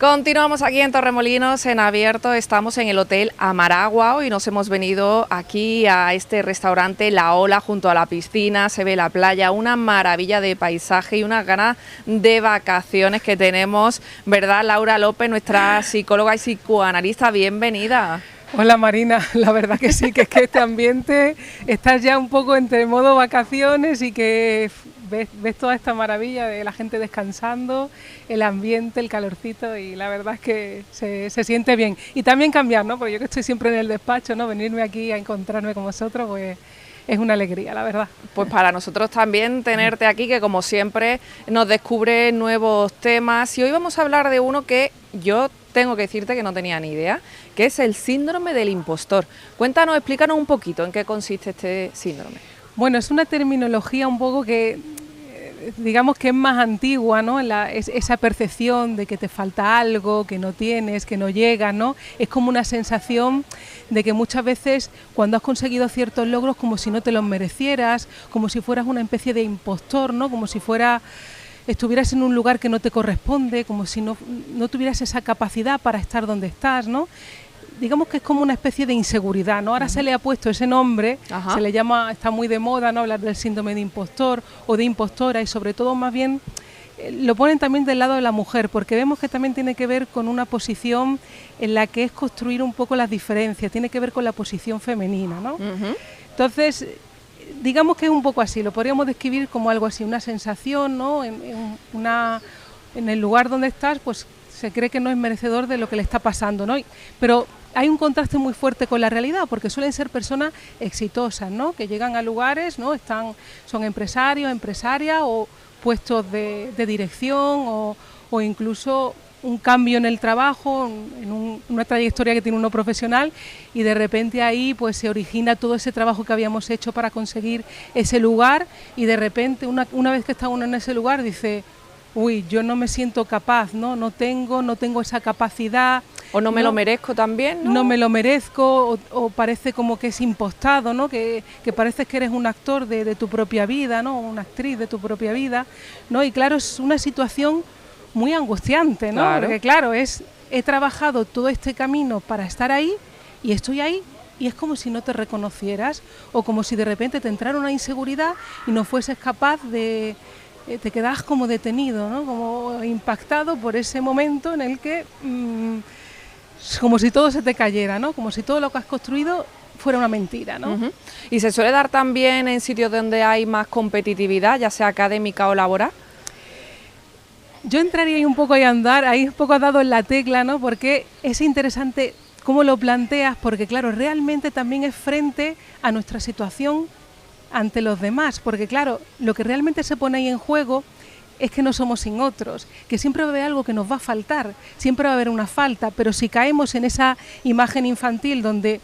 Continuamos aquí en Torremolinos, en abierto. Estamos en el Hotel Amaragua. Hoy nos hemos venido aquí a este restaurante La Ola, junto a la piscina. Se ve la playa, una maravilla de paisaje y unas ganas de vacaciones que tenemos, ¿verdad? Laura López, nuestra psicóloga y psicoanalista, bienvenida. Hola Marina, la verdad que sí, que es que este ambiente, estás ya un poco entre modo vacaciones y que ves toda esta maravilla de la gente descansando, el ambiente, el calorcito, y la verdad es que se siente bien. Y también cambiar, ¿no? Porque yo que estoy siempre en el despacho, ¿no? Venirme aquí a encontrarme con vosotros, pues es una alegría, la verdad. Pues para nosotros también tenerte aquí, que como siempre nos descubre nuevos temas. Y hoy vamos a hablar de uno que yo tengo que decirte que no tenía ni idea, que es el síndrome del impostor. Cuéntanos, explícanos un poquito en qué consiste este síndrome. Bueno, es una terminología un poco que digamos que es más antigua, ¿no? Esa percepción de que te falta algo, que no tienes, que no llegas, ¿no? Es como una sensación de que muchas veces cuando has conseguido ciertos logros, como si no te los merecieras, como si fueras una especie de impostor, ¿no? Como si estuvieras en un lugar que no te corresponde, como si no tuvieras esa capacidad para estar donde estás, ¿no? Digamos que es como una especie de inseguridad, ¿no? Ahora se le ha puesto ese nombre, se le llama, está muy de moda, ¿no? Hablar del síndrome de impostor o de impostora, y sobre todo más bien lo ponen también del lado de la mujer, porque vemos que también tiene que ver con una posición en la que es construir un poco las diferencias, tiene que ver con la posición femenina, ¿no? Entonces, digamos que es un poco así, lo podríamos describir como algo así, una sensación, ¿no? En el lugar donde estás, pues se cree que no es merecedor de lo que le está pasando, ¿no? Pero hay un contraste muy fuerte con la realidad, porque suelen ser personas exitosas, ¿no? Que llegan a lugares, ¿no? Son empresarios, empresarias, o puestos de dirección, o incluso un cambio en el trabajo, una trayectoria que tiene uno profesional, y de repente ahí pues se origina todo ese trabajo que habíamos hecho para conseguir ese lugar, y de repente una vez que está uno en ese lugar dice: uy, yo no me siento capaz, ¿no? No tengo esa capacidad. O no me lo merezco también, ¿no? No me lo merezco, o parece como que es impostado, ¿no? Que parece que eres un actor de tu propia vida, ¿no? Una actriz de tu propia vida, ¿no? Y claro, es una situación muy angustiante, ¿no? Claro. Porque claro, he trabajado todo este camino para estar ahí, y estoy ahí, y es como si no te reconocieras, o como si de repente te entrara una inseguridad y no fueses capaz de... te quedas como detenido, ¿no? Como impactado por ese momento en el que como si todo se te cayera, ¿no? Como si todo lo que has construido fuera una mentira, ¿no? ¿Y se suele dar también en sitios donde hay más competitividad, ya sea académica o laboral? Yo entraría ahí un poco a andar, ahí un poco has dado en la tecla, ¿no? Porque es interesante cómo lo planteas, porque claro, realmente también es frente a nuestra situación ante los demás, porque claro, lo que realmente se pone ahí en juego es que no somos sin otros, que siempre va a haber algo que nos va a faltar, siempre va a haber una falta, pero si caemos en esa imagen infantil donde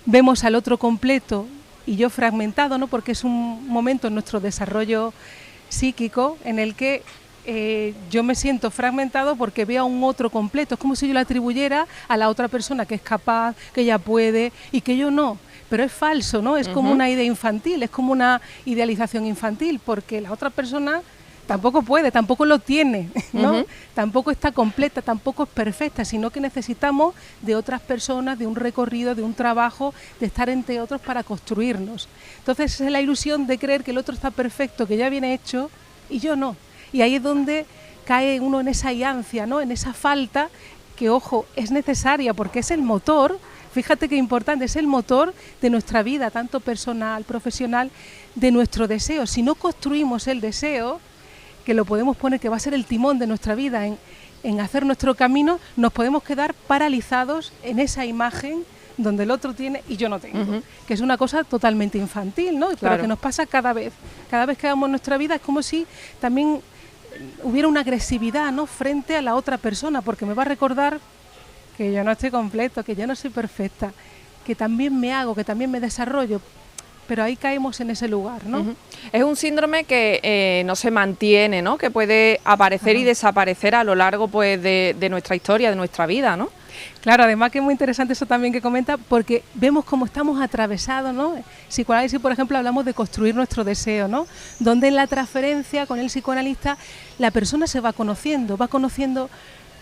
vemos al otro completo y yo fragmentado, ¿no? Porque es un momento en nuestro desarrollo psíquico en el que yo me siento fragmentado porque veo a un otro completo, es como si yo le atribuyera a la otra persona que es capaz, que ella puede, y que yo no. Pero es falso, ¿no? Es como una idea infantil, es como una idealización infantil, porque la otra persona tampoco puede, tampoco lo tiene, ¿no? Tampoco está completa, tampoco es perfecta, sino que necesitamos de otras personas, de un recorrido, de un trabajo, de estar entre otros para construirnos. Entonces es la ilusión de creer que el otro está perfecto, que ya viene hecho, y yo no. Y ahí es donde cae uno en esa ansia, ¿no? En esa falta que, ojo, es necesaria porque es el motor. Fíjate qué importante, es el motor de nuestra vida, tanto personal, profesional, de nuestro deseo. Si no construimos el deseo, que lo podemos poner, que va a ser el timón de nuestra vida en hacer nuestro camino, nos podemos quedar paralizados en esa imagen donde el otro tiene y yo no tengo, que es una cosa totalmente infantil, ¿no? Claro. Pero que nos pasa cada vez que hagamos nuestra vida, es como si también hubiera una agresividad, ¿no? Frente a la otra persona, porque me va a recordar que yo no estoy completo, que yo no soy perfecta, que también me hago, que también me desarrollo, pero ahí caemos en ese lugar, ¿no? Es un síndrome que no se mantiene, ¿no? Que puede aparecer y desaparecer a lo largo, pues, de nuestra historia, de nuestra vida, ¿no? Claro, además que es muy interesante eso también que comenta, porque vemos cómo estamos atravesados, ¿no? Psicoanálisis, por ejemplo, hablamos de construir nuestro deseo, ¿no? Donde en la transferencia con el psicoanalista la persona se va conociendo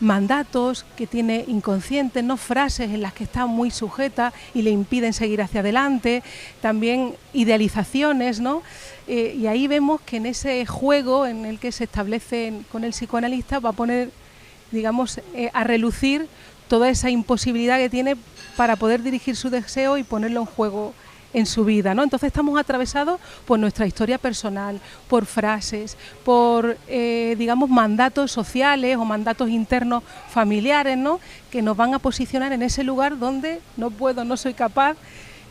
mandatos que tiene inconscientes, ¿no? Frases en las que está muy sujeta y le impiden seguir hacia adelante, también idealizaciones, ¿no? Y ahí vemos que en ese juego en el que se establece con el psicoanalista va a poner, digamos, a relucir toda esa imposibilidad que tiene para poder dirigir su deseo y ponerlo en juego en su vida, ¿no? Entonces estamos atravesados por nuestra historia personal, por frases, por, digamos, mandatos sociales o mandatos internos familiares, ¿no? Que nos van a posicionar en ese lugar donde no puedo, no soy capaz,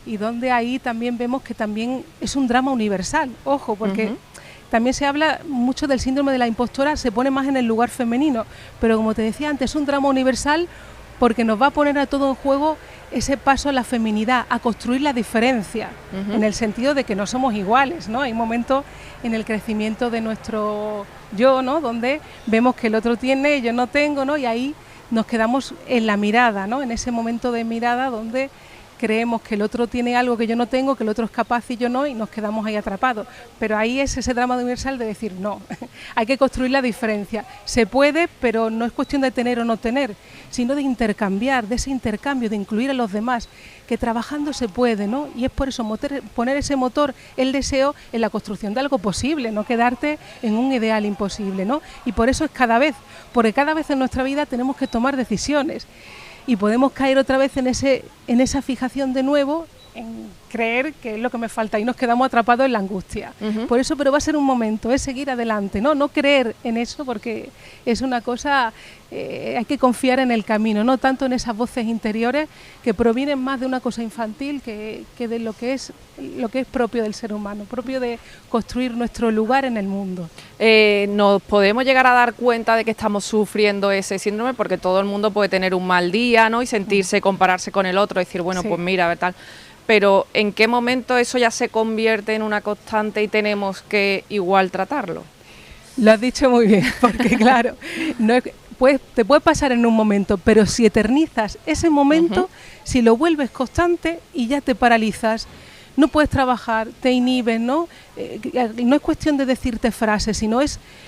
y donde ahí también vemos que también es un drama universal, ojo, porque también se habla mucho del síndrome de la impostora, se pone más en el lugar femenino, pero como te decía antes, es un drama universal porque nos va a poner a todo en juego ese paso a la feminidad, a construir la diferencia, en el sentido de que no somos iguales, ¿no? Hay momentos en el crecimiento de nuestro yo, ¿no? Donde vemos que el otro tiene y yo no tengo, ¿no? Y ahí nos quedamos en la mirada, ¿no? En ese momento de mirada donde creemos que el otro tiene algo que yo no tengo, que el otro es capaz y yo no, y nos quedamos ahí atrapados. Pero ahí es ese drama universal de decir, no, hay que construir la diferencia. Se puede, pero no es cuestión de tener o no tener, sino de intercambiar, de ese intercambio, de incluir a los demás, que trabajando se puede, ¿no? Y es por eso poner ese motor, el deseo, en la construcción de algo posible, no quedarte en un ideal imposible, ¿no? Y por eso es porque cada vez en nuestra vida tenemos que tomar decisiones. Y podemos caer otra vez en esa fijación de nuevo, en creer que es lo que me falta y nos quedamos atrapados en la angustia. Por eso, pero va a ser un momento, es seguir adelante, no creer en eso, porque es una cosa, hay que confiar en el camino, no tanto en esas voces interiores que provienen más de una cosa infantil que de lo que es propio del ser humano, propio de construir nuestro lugar en el mundo. ¿Nos podemos llegar a dar cuenta de que estamos sufriendo ese síndrome? Porque todo el mundo puede tener un mal día, ¿no? Y sentirse, compararse con el otro, decir, bueno, pues mira, a ver tal. Pero ¿en qué momento eso ya se convierte en una constante y tenemos que igual tratarlo? Lo has dicho muy bien, porque claro, te puede pasar en un momento, pero si eternizas ese momento, si lo vuelves constante y ya te paralizas, no puedes trabajar, te inhibes, ¿no? No es cuestión de decirte frases, sino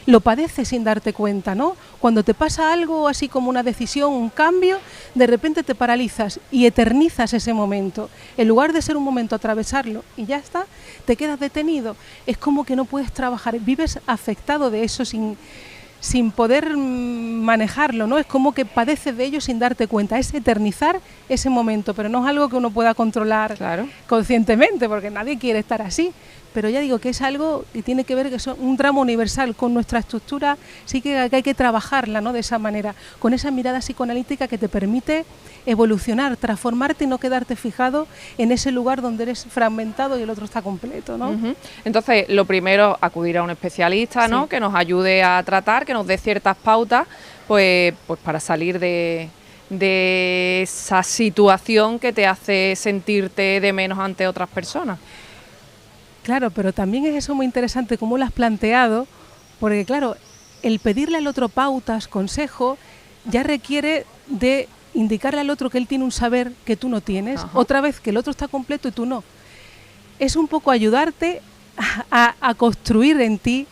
lo padeces sin darte cuenta, ¿no? Cuando te pasa algo así como una decisión, un cambio, de repente te paralizas y eternizas ese momento. En lugar de ser un momento, atravesarlo y ya está, te quedas detenido. Es como que no puedes trabajar, vives afectado de eso sin poder manejarlo, ¿no? Es como que padeces de ello sin darte cuenta, es eternizar ese momento, pero no es algo que uno pueda controlar conscientemente, porque nadie quiere estar así, pero ya digo que es algo que tiene que ver, que es un drama universal con nuestra estructura, sí que hay que trabajarla, ¿no? De esa manera, con esa mirada psicoanalítica que te permite evolucionar, transformarte y no quedarte fijado en ese lugar donde eres fragmentado y el otro está completo, ¿no? Entonces, lo primero, acudir a un especialista, ¿no? Que nos ayude a tratar, que nos dé ciertas pautas, pues para salir de esa situación que te hace sentirte de menos ante otras personas. Claro, pero también es eso muy interesante cómo lo has planteado, porque claro, el pedirle al otro pautas, consejo, ya requiere de indicarle al otro que él tiene un saber que tú no tienes, otra vez que el otro está completo y tú no. Es un poco ayudarte a construir en ti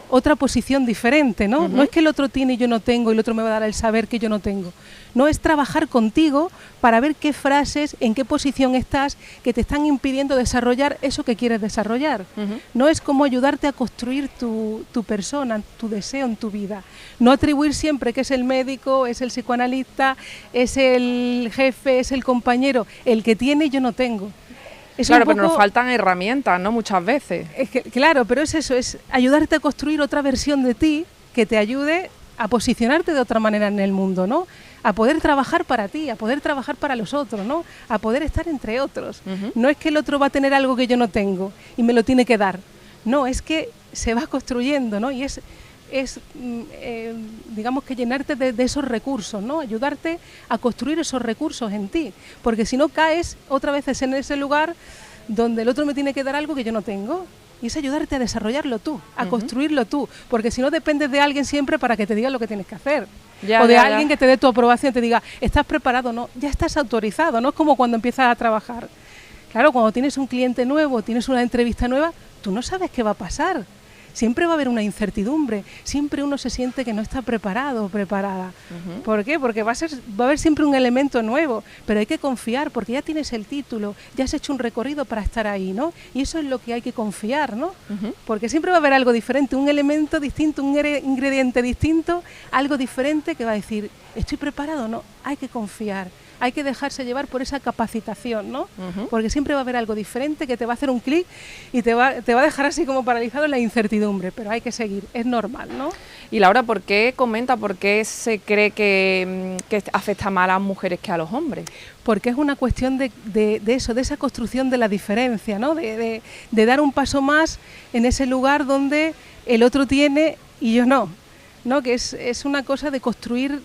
otra posición diferente, ¿no? No es que el otro tiene y yo no tengo y el otro me va a dar el saber que yo no tengo. No, es trabajar contigo para ver qué frases, en qué posición estás, que te están impidiendo desarrollar eso que quieres desarrollar. No es como ayudarte a construir tu persona, tu deseo en tu vida. No atribuir siempre que es el médico, es el psicoanalista, es el jefe, es el compañero, el que tiene y yo no tengo. Claro, pero nos faltan herramientas, ¿no? Muchas veces. Claro, pero es eso, es ayudarte a construir otra versión de ti que te ayude a posicionarte de otra manera en el mundo, ¿no? A poder trabajar para ti, a poder trabajar para los otros, ¿no? A poder estar entre otros. No es que el otro va a tener algo que yo no tengo y me lo tiene que dar. No, es que se va construyendo, ¿no? Y digamos que llenarte de esos recursos, ¿no? Ayudarte a construir esos recursos en ti, porque si no caes otra vez en ese lugar donde el otro me tiene que dar algo que yo no tengo, y es ayudarte a desarrollarlo tú, a construirlo tú, porque si no dependes de alguien siempre para que te diga lo que tienes que hacer, o de alguien que te dé tu aprobación, te diga, ¿estás preparado? No, ya estás autorizado, no es como cuando empiezas a trabajar. Claro, cuando tienes un cliente nuevo, tienes una entrevista nueva, tú no sabes qué va a pasar. siempre va a haber una incertidumbre, siempre uno se siente que no está preparado o preparada. ¿Por qué? Porque va a haber siempre un elemento nuevo, pero hay que confiar porque ya tienes el título, ya has hecho un recorrido para estar ahí, ¿no? Y eso es lo que hay que confiar, ¿no? Porque siempre va a haber algo diferente, un elemento distinto, un ingrediente distinto, algo diferente que va a decir, ¿estoy preparado? No, hay que confiar. Hay que dejarse llevar por esa capacitación, ¿no? Porque siempre va a haber algo diferente que te va a hacer un clic y te va a dejar así como paralizado en la incertidumbre, pero hay que seguir, es normal, ¿no? Y Laura, ¿por qué se cree que afecta más a las mujeres que a los hombres? Porque es una cuestión de eso, de esa construcción de la diferencia, ¿no? De dar un paso más en ese lugar donde el otro tiene y yo no, que es una cosa de construir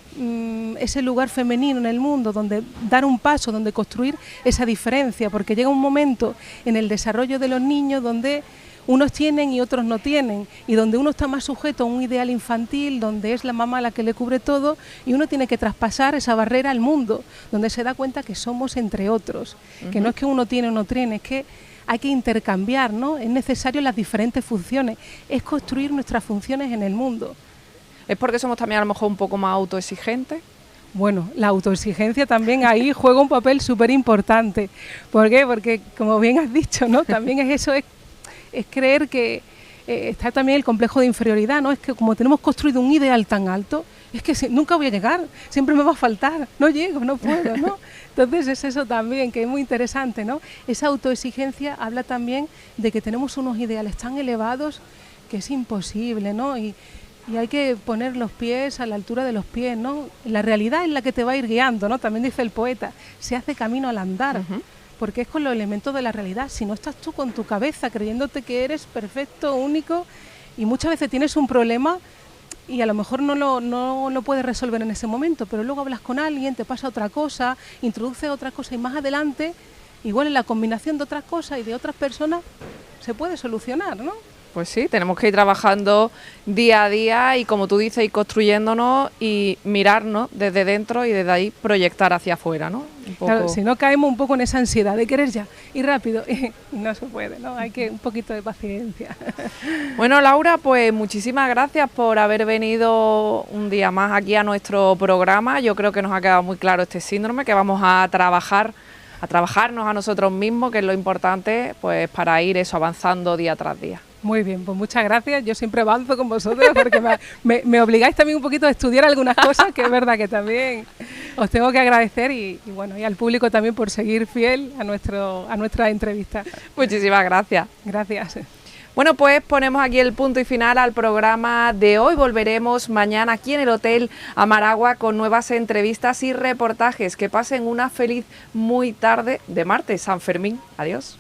ese lugar femenino en el mundo, donde dar un paso, donde construir esa diferencia, porque llega un momento en el desarrollo de los niños donde unos tienen y otros no tienen, y donde uno está más sujeto a un ideal infantil, donde es la mamá la que le cubre todo, y uno tiene que traspasar esa barrera al mundo, donde se da cuenta que somos entre otros, que no es que uno tiene o no tiene, es que hay que intercambiar, ¿no? Es necesario las diferentes funciones, es construir nuestras funciones en el mundo. ¿Es porque somos también a lo mejor un poco más autoexigentes? Bueno, la autoexigencia también ahí juega un papel súper importante. ¿Por qué? Porque, como bien has dicho, ¿no? También es eso, es creer que está también el complejo de inferioridad, ¿no? Es que como tenemos construido un ideal tan alto, es que nunca voy a llegar, siempre me va a faltar, no llego, no puedo, ¿no? Entonces es eso también, que es muy interesante, ¿no? Esa autoexigencia habla también de que tenemos unos ideales tan elevados que es imposible, ¿no? Y hay que poner los pies a la altura de los pies, ¿no? La realidad es la que te va a ir guiando, ¿no? También dice el poeta, se hace camino al andar, porque es con los elementos de la realidad. Si no estás tú con tu cabeza creyéndote que eres perfecto, único, y muchas veces tienes un problema y a lo mejor no lo puedes resolver en ese momento, pero luego hablas con alguien, te pasa otra cosa, introduce otra cosa y más adelante, igual en la combinación de otras cosas y de otras personas, se puede solucionar, ¿no? Pues sí, tenemos que ir trabajando día a día y, como tú dices, ir construyéndonos y mirarnos desde dentro y desde ahí proyectar hacia afuera, ¿no? Claro, si no caemos un poco en esa ansiedad de querer ya y rápido, y no se puede, ¿no? Hay que un poquito de paciencia. Bueno, Laura, pues muchísimas gracias por haber venido un día más aquí a nuestro programa. Yo creo que nos ha quedado muy claro este síndrome, que vamos a trabajarnos a nosotros mismos, que es lo importante, pues para ir eso avanzando día tras día. Muy bien, pues muchas gracias. Yo siempre avanzo con vosotros porque me obligáis también un poquito a estudiar algunas cosas, que es verdad que también os tengo que agradecer y bueno, y al público también por seguir fiel a nuestra entrevista. Muchísimas gracias. Gracias. Bueno, pues ponemos aquí el punto y final al programa de hoy. Volveremos mañana aquí en el Hotel Amaragua con nuevas entrevistas y reportajes. Que pasen una feliz muy tarde de martes, San Fermín. Adiós.